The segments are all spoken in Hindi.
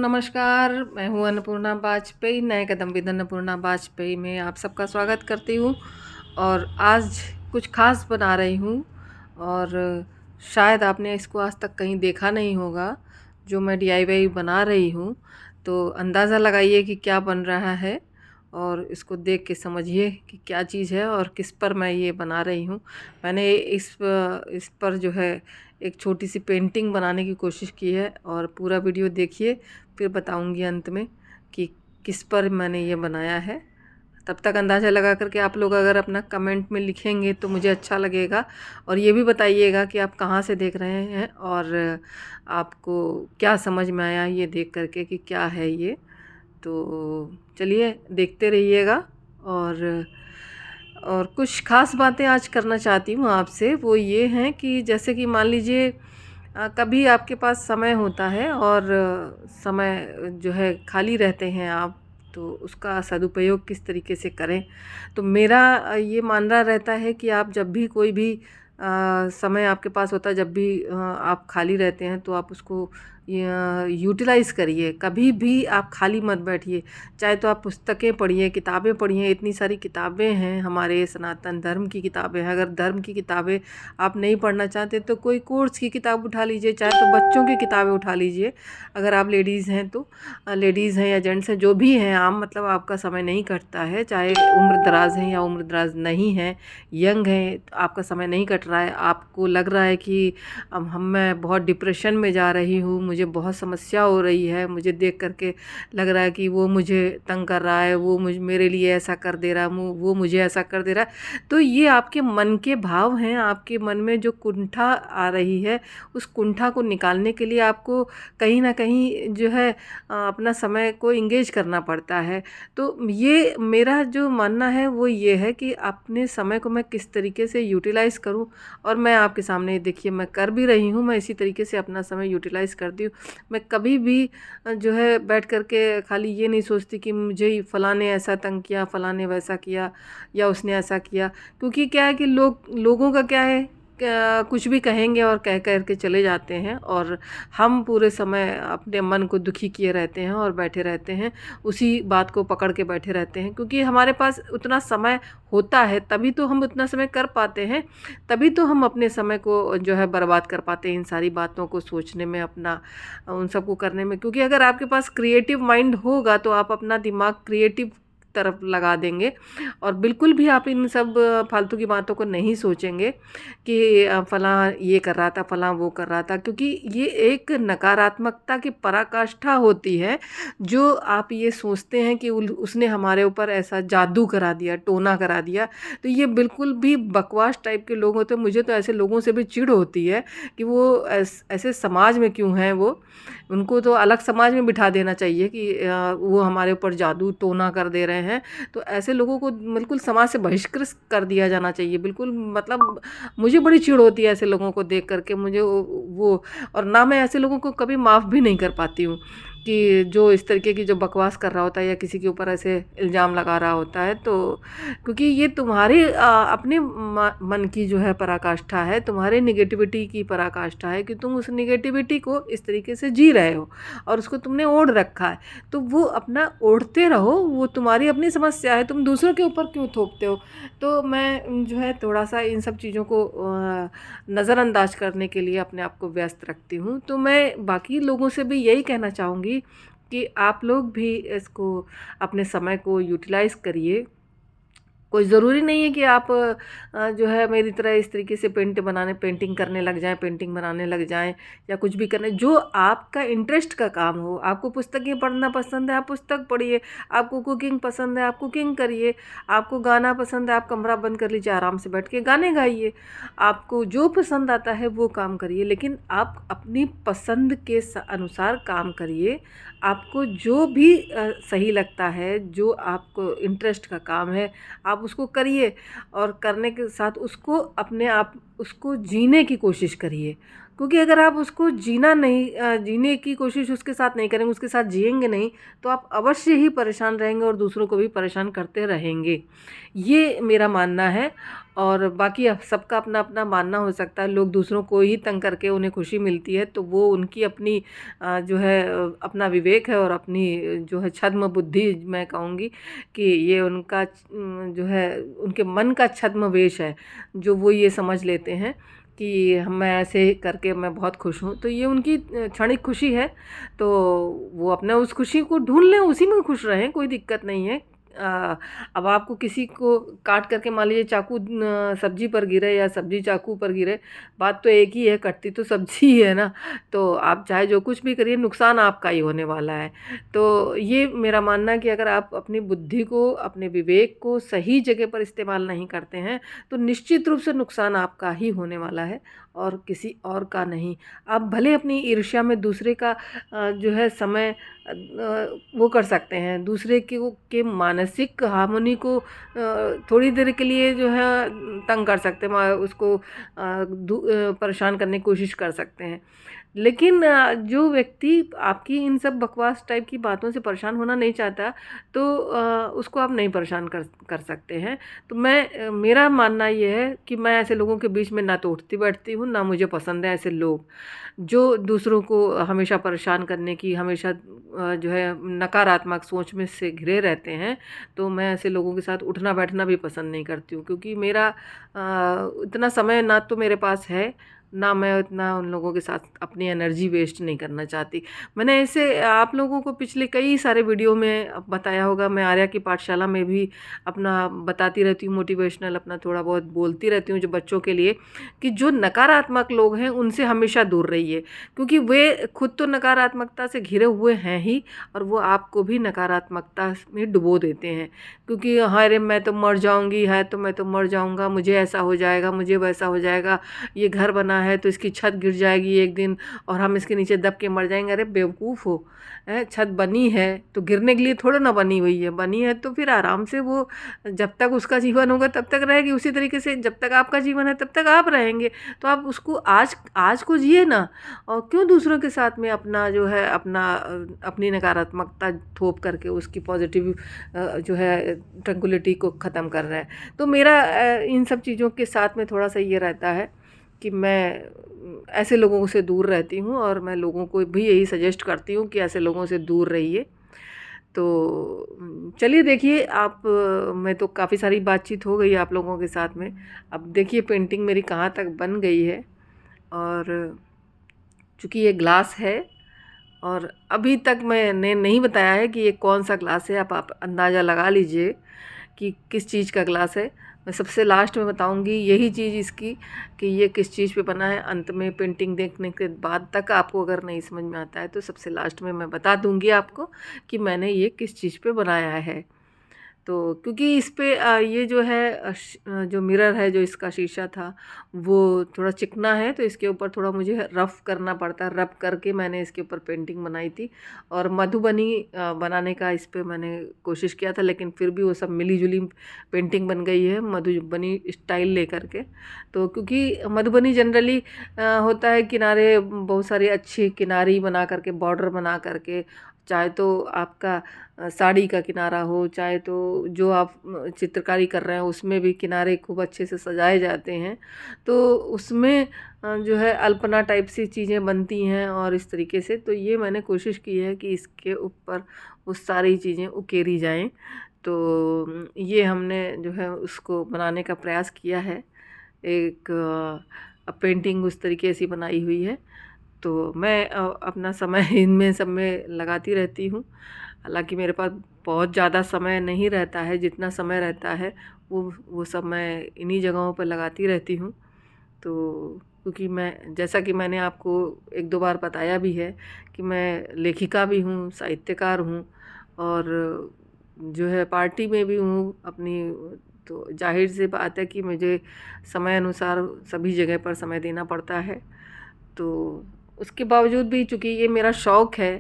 नमस्कार, मैं हूँ अन्नपूर्णा वाजपेयी। नए कदम विद अन्नपूर्णा वाजपेयी में आप सबका स्वागत करती हूँ। और आज कुछ खास बना रही हूँ और शायद आपने इसको आज तक कहीं देखा नहीं होगा। जो मैं डीआईवाई बना रही हूँ, तो अंदाज़ा लगाइए कि क्या बन रहा है और इसको देख के समझिए कि क्या चीज़ है और किस पर मैं ये बना रही हूँ। मैंने इस पर जो है एक छोटी सी पेंटिंग बनाने की कोशिश की है और पूरा वीडियो देखिए, फिर बताऊंगी अंत में कि किस पर मैंने ये बनाया है। तब तक अंदाज़ा लगा करके आप लोग अगर अपना कमेंट में लिखेंगे तो मुझे अच्छा लगेगा। और ये भी बताइएगा कि आप कहाँ से देख रहे हैं और आपको क्या समझ में आया ये देख करके कि क्या है ये। तो चलिए देखते रहिएगा। और कुछ ख़ास बातें आज करना चाहती हूँ आपसे, वो ये हैं कि जैसे कि मान लीजिए कभी आपके पास समय होता है और समय जो है खाली रहते हैं आप, तो उसका सदुपयोग किस तरीके से करें। तो मेरा ये मानना रहता है कि आप जब भी कोई भी समय आपके पास होता है, जब भी आप खाली रहते हैं, तो आप उसको यूटिलाइज़ करिए। कभी भी आप खाली मत बैठिए। चाहे तो आप पुस्तकें पढ़िए, किताबें पढ़िए। इतनी सारी किताबें हैं, हमारे सनातन धर्म की किताबें हैं। अगर धर्म की किताबें आप नहीं पढ़ना चाहते तो कोई कोर्स की किताब उठा लीजिए, चाहे तो बच्चों की किताबें उठा लीजिए। अगर आप लेडीज़ हैं तो लेडीज़ हैं या जेंट्स हैं, जो भी हैं आप, मतलब आपका समय नहीं कटता है, चाहे उम्र दराज है या उम्र दराज नहीं है, यंग है, आपका समय नहीं कट रहा है, आपको लग रहा है कि अब मैं बहुत डिप्रेशन में जा रही हूँ, मुझे बहुत समस्या हो रही है, मुझे देख करके लग रहा है कि वो मुझे तंग कर रहा है, वो मेरे लिए ऐसा कर दे रहा है, वो मुझे ऐसा कर दे रहा है। तो ये आपके मन के भाव हैं। आपके मन में जो कुंठा आ रही है, उस कुंठा को निकालने के लिए आपको कहीं ना कहीं जो है अपना समय को इंगेज करना पड़ता है। तो ये मेरा जो मानना है वो ये है कि अपने समय को मैं किस तरीके से यूटिलाइज़ करूं, और मैं आपके सामने देखिए मैं कर भी रही हूं। मैं इसी तरीके से अपना समय यूटिलाइज़ करती हूँ। मैं कभी भी जो है बैठ करके खाली ये नहीं सोचती कि मुझे ही फ़लाँ ने ऐसा तंग किया, फ़लाँ ने वैसा किया या उसने ऐसा किया। क्योंकि क्या है कि लोगों का क्या है, कुछ भी कहेंगे और कह कर के चले जाते हैं, और हम पूरे समय अपने मन को दुखी किए रहते हैं और बैठे रहते हैं, उसी बात को पकड़ के बैठे रहते हैं। क्योंकि हमारे पास उतना समय होता है तभी तो हम उतना समय कर पाते हैं, तभी तो हम अपने समय को जो है बर्बाद कर पाते हैं इन सारी बातों को सोचने में, अपना उन सबको करने में। क्योंकि अगर आपके पास क्रिएटिव माइंड होगा तो आप अपना दिमाग क्रिएटिव तरफ लगा देंगे और बिल्कुल भी आप इन सब फालतू की बातों को नहीं सोचेंगे कि फ़लाँ ये कर रहा था, फ़लाँ वो कर रहा था। क्योंकि ये एक नकारात्मकता की पराकाष्ठा होती है। जो आप ये सोचते हैं कि उसने हमारे ऊपर ऐसा जादू करा दिया, टोना करा दिया, तो ये बिल्कुल भी बकवास टाइप के लोग होते हैं। मुझे तो ऐसे लोगों से भी चिढ़ होती है कि वो ऐसे समाज में क्यों हैं। वो उनको तो अलग समाज में बिठा देना चाहिए कि वो हमारे ऊपर जादू टोना कर दे रहे हैं। तो ऐसे लोगों को बिल्कुल समाज से बहिष्कृत कर दिया जाना चाहिए। बिल्कुल, मतलब मुझे बड़ी चिढ़ होती है ऐसे लोगों को देख करके। मुझे वो और ना मैं ऐसे लोगों को कभी माफ़ भी नहीं कर पाती हूँ कि जो इस तरीके की जो बकवास कर रहा होता है या किसी के ऊपर ऐसे इल्ज़ाम लगा रहा होता है। तो क्योंकि ये तुम्हारे अपने मन की जो है पराकाष्ठा है, तुम्हारे निगेटिविटी की पराकाष्ठा है कि तुम उस निगेटिविटी को इस तरीके से जी रहे हो और उसको तुमने ओढ़ रखा है। तो वो अपना ओढ़ते रहो, वो तुम्हारी अपनी समस्या है, तुम दूसरों के ऊपर क्यों थोपते हो। तो मैं जो है थोड़ा सा इन सब चीज़ों को नज़रअंदाज करने के लिए अपने आप को व्यस्त रखती हूँ। तो मैं बाकी लोगों से भी यही कहना चाहूँगी कि आप लोग भी इसको अपने समय को यूटिलाइज़ करिए। कोई ज़रूरी नहीं है कि आप जो है मेरी तरह इस तरीके से पेंटिंग करने लग जाएं, पेंटिंग बनाने लग जाएं, या कुछ भी करने। जो आपका इंटरेस्ट का काम हो, आपको पुस्तकें पढ़ना पसंद है, आप पुस्तक पढ़िए। आपको कुकिंग पसंद है, आप कुकिंग करिए। आपको गाना पसंद है, आप कमरा बंद कर लीजिए, आराम से बैठ के गाने गाइए। आपको जो पसंद आता है वो काम करिए, लेकिन आप अपनी पसंद के अनुसार काम करिए। आपको जो भी सही लगता है, जो आपको इंटरेस्ट का काम है, आप उसको करिए। और करने के साथ उसको अपने आप उसको जीने की कोशिश करिए। क्योंकि अगर आप उसको जीना नहीं जीने की कोशिश उसके साथ नहीं करेंगे, उसके साथ जिएंगे नहीं, तो आप अवश्य ही परेशान रहेंगे और दूसरों को भी परेशान करते रहेंगे। ये मेरा मानना है। और बाकी सबका अपना अपना मानना हो सकता है। लोग दूसरों को ही तंग करके उन्हें खुशी मिलती है, तो वो उनकी अपनी जो है अपना विवेक है और अपनी जो है छद्म बुद्धि मैं कहूँगी कि ये उनका जो है उनके मन का छद्म वेश है, जो वो ये समझ लेते हैं कि मैं ऐसे करके मैं बहुत खुश हूँ। तो ये उनकी क्षणिक खुशी है, तो वो अपना उस खुशी को ढूंढ लें, उसी में खुश रहें, कोई दिक्कत नहीं है। अब आपको किसी को काट करके मान लीजिए चाकू सब्जी पर गिरे या सब्जी चाकू पर गिरे, बात तो एक ही है, कटती तो सब्जी ही है ना। तो आप चाहे जो कुछ भी करिए, नुकसान आपका ही होने वाला है। तो ये मेरा मानना है कि अगर आप अपनी बुद्धि को, अपने विवेक को सही जगह पर इस्तेमाल नहीं करते हैं, तो निश्चित रूप से नुकसान आपका ही होने वाला है और किसी और का नहीं। आप भले अपनी ईर्ष्या में दूसरे का जो है समय वो कर सकते हैं, दूसरे के मानसिक हार्मोनी को थोड़ी देर के लिए जो है तंग कर सकते हैं, उसको परेशान करने की कोशिश कर सकते हैं। लेकिन जो व्यक्ति आपकी इन सब बकवास टाइप की बातों से परेशान होना नहीं चाहता, तो उसको आप नहीं परेशान कर कर सकते हैं। तो मेरा मानना ये है कि मैं ऐसे लोगों के बीच में ना तो उठती बैठती हूँ, ना मुझे पसंद है ऐसे लोग जो दूसरों को हमेशा परेशान करने की, हमेशा जो है नकारात्मक सोच में से घिरे रहते हैं। तो मैं ऐसे लोगों के साथ उठना बैठना भी पसंद नहीं करती हूँ, क्योंकि मेरा इतना समय ना तो मेरे पास है, ना मैं इतना उन लोगों के साथ अपनी एनर्जी वेस्ट नहीं करना चाहती। मैंने ऐसे आप लोगों को पिछले कई सारे वीडियो में बताया होगा, मैं आर्या की पाठशाला में भी अपना बताती रहती हूँ, मोटिवेशनल अपना थोड़ा बहुत बोलती रहती हूँ जो बच्चों के लिए, कि जो नकारात्मक लोग हैं उनसे हमेशा दूर रहिए, क्योंकि वे खुद तो नकारात्मकता से घिरे हुए हैं ही, और वो आपको भी नकारात्मकता में डुबो देते हैं। क्योंकि हाँ अरे मैं तो मर जाऊँगी, है तो मैं तो मर जाऊँगा, मुझे ऐसा हो जाएगा, मुझे वैसा हो जाएगा, ये घर बना है तो इसकी छत गिर जाएगी एक दिन और हम इसके नीचे दब के मर जाएंगे। अरे बेवकूफ़ हो, छत बनी है तो गिरने के लिए थोड़ा ना बनी हुई है, बनी है तो फिर आराम से वो जब तक उसका जीवन होगा तब तक रहेगी, उसी तरीके से जब तक आपका जीवन है तब तक आप रहेंगे। तो आप उसको आज आज को जिए ना, और क्यों दूसरों के साथ में अपना जो है अपनी नकारात्मकता थोप करके उसकी पॉजिटिव जो है ट्रंक्विलिटी को ख़त्म कर रहे हैं। तो मेरा इन सब चीज़ों के साथ में थोड़ा सा ये रहता है कि मैं ऐसे लोगों से दूर रहती हूँ, और मैं लोगों को भी यही सजेस्ट करती हूँ कि ऐसे लोगों से दूर रहिए। तो चलिए देखिए आप, मैं तो काफ़ी सारी बातचीत हो गई आप लोगों के साथ में। अब देखिए पेंटिंग मेरी कहाँ तक बन गई है, और चूँकि ये ग्लास है और अभी तक मैंने नहीं बताया है कि ये कौन सा ग्लास है। आप अंदाज़ा लगा लीजिए कि किस चीज़ का ग्लास है। मैं सबसे लास्ट में बताऊंगी यही चीज़ इसकी कि ये किस चीज़ पे बना है। अंत में पेंटिंग देखने के बाद तक आपको अगर नहीं समझ में आता है तो सबसे लास्ट में मैं बता दूंगी आपको कि मैंने ये किस चीज़ पे बनाया है। तो क्योंकि इस पे ये जो है जो मिरर है, जो इसका शीशा था वो थोड़ा चिकना है, तो इसके ऊपर थोड़ा मुझे रफ़ करना पड़ता है। रफ़ करके मैंने इसके ऊपर पेंटिंग बनाई थी, और मधुबनी बनाने का इस पे मैंने कोशिश किया था, लेकिन फिर भी वो सब मिली जुली पेंटिंग बन गई है मधुबनी स्टाइल लेकर के। तो क्योंकि मधुबनी जनरली होता है किनारे बहुत सारी अच्छी किनारी बना करके, बॉर्डर बना करके, चाहे तो आपका साड़ी का किनारा हो, चाहे तो जो आप चित्रकारी कर रहे हैं उसमें भी किनारे खूब अच्छे से सजाए जाते हैं। तो उसमें जो है अल्पना टाइप सी चीज़ें बनती हैं, और इस तरीके से तो ये मैंने कोशिश की है कि इसके ऊपर वो सारी चीज़ें उकेरी जाएं। तो ये हमने जो है उसको बनाने का प्रयास किया है। एक पेंटिंग उस तरीके से बनाई हुई है। तो मैं अपना समय इनमें सब में लगाती रहती हूँ। हालांकि मेरे पास बहुत ज़्यादा समय नहीं रहता है, जितना समय रहता है वो सब मैं इन्हीं जगहों पर लगाती रहती हूँ। तो क्योंकि मैं, जैसा कि मैंने आपको एक दो बार बताया भी है कि मैं लेखिका भी हूँ, साहित्यकार हूँ, और जो है पार्टी में भी हूँ अपनी। तो जाहिर सी बात है कि मुझे समय अनुसार सभी जगह पर समय देना पड़ता है। तो उसके बावजूद भी चूँकि ये मेरा शौक़ है,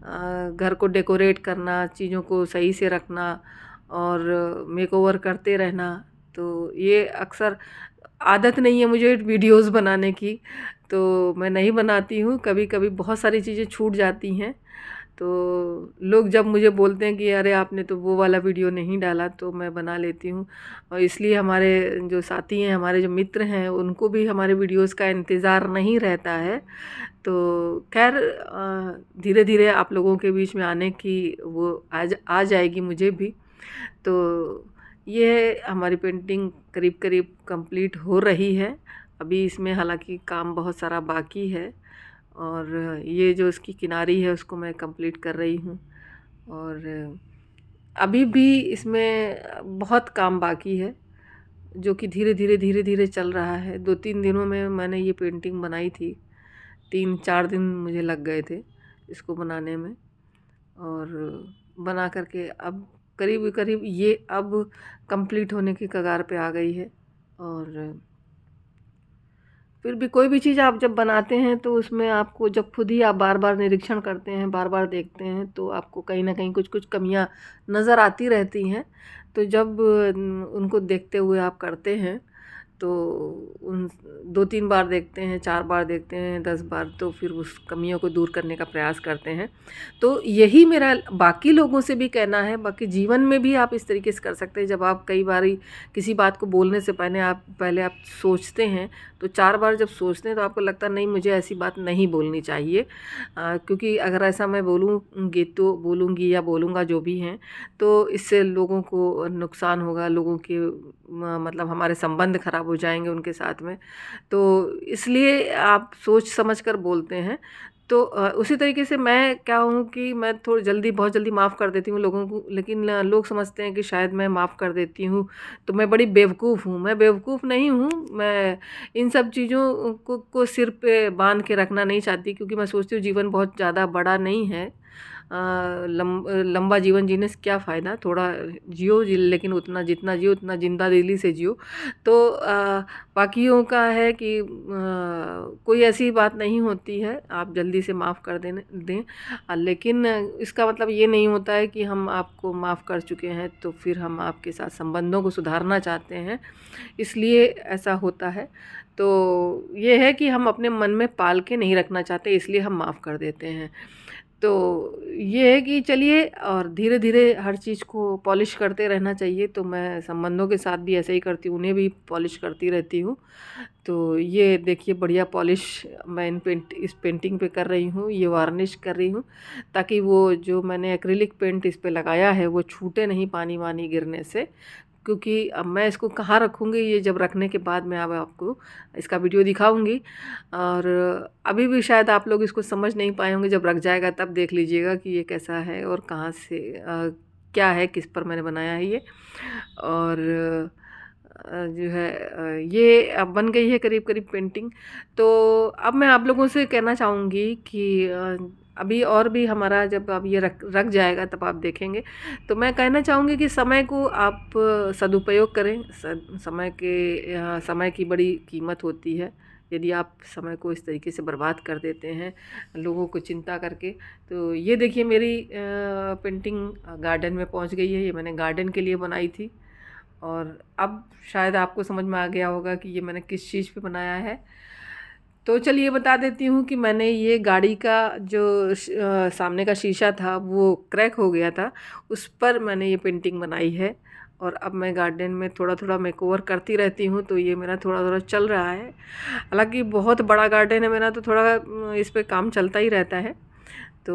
घर को डेकोरेट करना, चीज़ों को सही से रखना और मेकओवर करते रहना, तो ये अक्सर आदत नहीं है मुझे वीडियोस बनाने की। तो मैं नहीं बनाती हूँ। कभी कभी बहुत सारी चीज़ें छूट जाती हैं, तो लोग जब मुझे बोलते हैं कि अरे आपने तो वो वाला वीडियो नहीं डाला, तो मैं बना लेती हूँ। और इसलिए हमारे जो साथी हैं, हमारे जो मित्र हैं, उनको भी हमारे वीडियोस का इंतज़ार नहीं रहता है। तो खैर धीरे धीरे आप लोगों के बीच में आने की वो आ जाएगी मुझे भी। तो ये हमारी पेंटिंग करीब करीब कंप्लीट हो रही है। अभी इसमें हालांकि काम बहुत सारा बाकी है, और ये जो इसकी किनारी है उसको मैं कंप्लीट कर रही हूँ। और अभी भी इसमें बहुत काम बाकी है, जो कि धीरे धीरे चल रहा है। 2-3 दिनों में मैंने ये पेंटिंग बनाई थी। 3-4 दिन मुझे लग गए थे इसको बनाने में, और बना करके अब करीब करीब ये अब कंप्लीट होने की कगार पे आ गई है। और फिर भी कोई भी चीज़ आप जब बनाते हैं तो उसमें आपको जब खुद ही आप बार बार निरीक्षण करते हैं, बार बार देखते हैं, तो आपको कहीं ना कहीं कुछ कुछ कमियां नज़र आती रहती हैं। तो जब उनको देखते हुए आप करते हैं, तो उन 2-3 बार देखते हैं, 4 बार देखते हैं, 10 बार, तो फिर उस कमियों को दूर करने का प्रयास करते हैं। तो यही मेरा बाकी लोगों से भी कहना है। बाकी जीवन में भी आप इस तरीके से कर सकते हैं। जब आप कई बारी किसी बात को बोलने से पहले आप सोचते हैं, तो 4 बार जब सोचते हैं तो आपको लगता है नहीं, मुझे ऐसी बात नहीं बोलनी चाहिए, क्योंकि अगर ऐसा मैं बोलूँगी या बोलूँगा जो भी हैं, तो इससे लोगों को नुकसान होगा, लोगों के मतलब हमारे संबंध खराब हो जाएंगे उनके साथ में। तो इसलिए आप सोच समझ कर बोलते हैं। तो उसी तरीके से मैं क्या हूँ कि मैं थोड़ी बहुत जल्दी माफ़ कर देती हूँ लोगों को, लेकिन लोग समझते हैं कि शायद मैं माफ़ कर देती हूँ तो मैं बड़ी बेवकूफ़ हूँ। मैं बेवकूफ़ नहीं हूँ। मैं इन सब चीज़ों को सिर पे बांध के रखना नहीं चाहती, क्योंकि मैं सोचती हूँ जीवन बहुत ज़्यादा बड़ा नहीं है। लंबा जीवन जीने से क्या फ़ायदा, थोड़ा जियो लेकिन उतना जितना जियो उतना जिंदा दिली से जियो। तो बाकियों का है कि कोई ऐसी बात नहीं होती है, आप जल्दी से माफ़ कर दें। लेकिन इसका मतलब ये नहीं होता है कि हम आपको माफ़ कर चुके हैं तो फिर हम आपके साथ संबंधों को सुधारना चाहते हैं, इसलिए ऐसा होता है। तो ये है कि हम अपने मन में पाल के नहीं रखना चाहते, इसलिए हम माफ़ कर देते हैं। तो ये है कि चलिए, और धीरे धीरे हर चीज़ को पॉलिश करते रहना चाहिए। तो मैं संबंधों के साथ भी ऐसे ही करती हूँ, उन्हें भी पॉलिश करती रहती हूँ। तो ये देखिए बढ़िया पॉलिश मैं इस पेंटिंग पे कर रही हूँ, ये वार्निश कर रही हूँ, ताकि वो जो मैंने एक्रिलिक पेंट इस पे लगाया है वो छूटे नहीं पानी वानी गिरने से। क्योंकि अब मैं इसको कहाँ रखूँगी, ये जब रखने के बाद मैं अब आपको इसका वीडियो दिखाऊंगी। और अभी भी शायद आप लोग इसको समझ नहीं पाए होंगे, जब रख जाएगा तब देख लीजिएगा कि ये कैसा है और कहाँ से क्या है, किस पर मैंने बनाया है ये। और जो है ये अब बन गई है करीब करीब पेंटिंग। तो अब मैं आप लोगों से कहना चाहूँगी कि अभी और भी हमारा जब अब ये रख जाएगा तब आप देखेंगे। तो मैं कहना चाहूँगी कि समय को आप सदुपयोग करें। समय की बड़ी कीमत होती है। यदि आप समय को इस तरीके से बर्बाद कर देते हैं लोगों को चिंता करके। तो ये देखिए मेरी पेंटिंग गार्डन में पहुंच गई है। ये मैंने गार्डन के लिए बनाई थी, और अब शायद आपको समझ में आ गया होगा कि ये मैंने किस चीज़ पे बनाया है। तो चलिए बता देती हूँ कि मैंने ये गाड़ी का जो सामने का शीशा था वो क्रैक हो गया था, उस पर मैंने ये पेंटिंग बनाई है। और अब मैं गार्डन में थोड़ा थोड़ा मेकओवर करती रहती हूँ, तो ये मेरा थोड़ा थोड़ा चल रहा है। हालांकि बहुत बड़ा गार्डन है मेरा, तो थोड़ा इस पे काम चलता ही रहता है। तो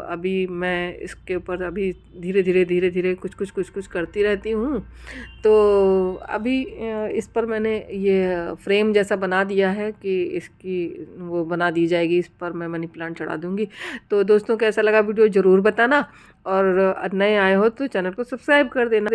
अभी मैं इसके ऊपर अभी धीरे धीरे कुछ कुछ करती रहती हूँ। तो अभी इस पर मैंने ये फ्रेम जैसा बना दिया है कि इसकी वो बना दी जाएगी, इस पर मैं मनी प्लांट चढ़ा दूँगी। तो दोस्तों कैसा लगा वीडियो ज़रूर बताना, और नए आए हो तो चैनल को सब्सक्राइब कर देना।